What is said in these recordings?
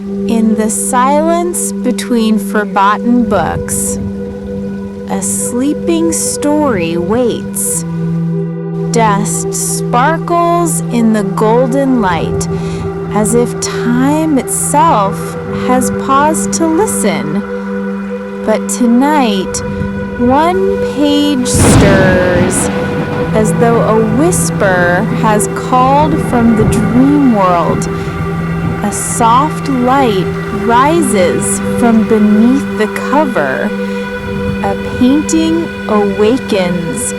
In the silence between forgotten books, a sleeping story waits. Dust sparkles in the golden light, as if time itself has paused to listen. But tonight, one page stirs, as though a whisper has called from the dream world. A soft light rises from beneath the cover. A painting awakens,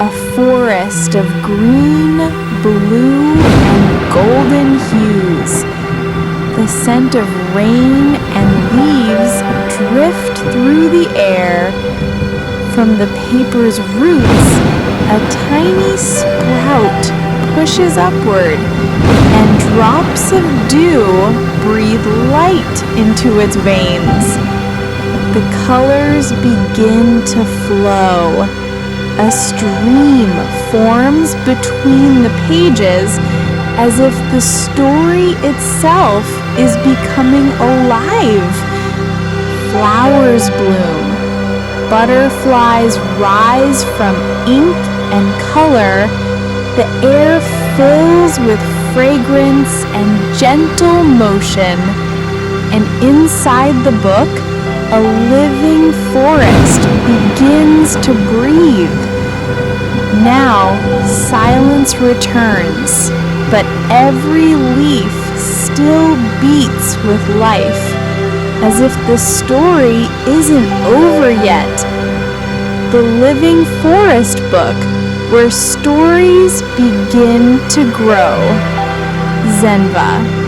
a forest of green, blue, and golden hues. The scent of rain and leaves drift through the air. From the paper's roots, a tiny sprout pushes upward, and drops of dew breathe light into its veins. The colors begin to flow. A stream forms between the pages, as if the story itself is becoming alive. Flowers bloom. Butterflies rise from ink and color. The air fills with fragrance and gentle motion. And inside the book, a living forest begins to breathe. Now, silence returns, but every leaf still beats with life, as if the story isn't over yet. The Living Forest book, where stories begin to grow. Zenva.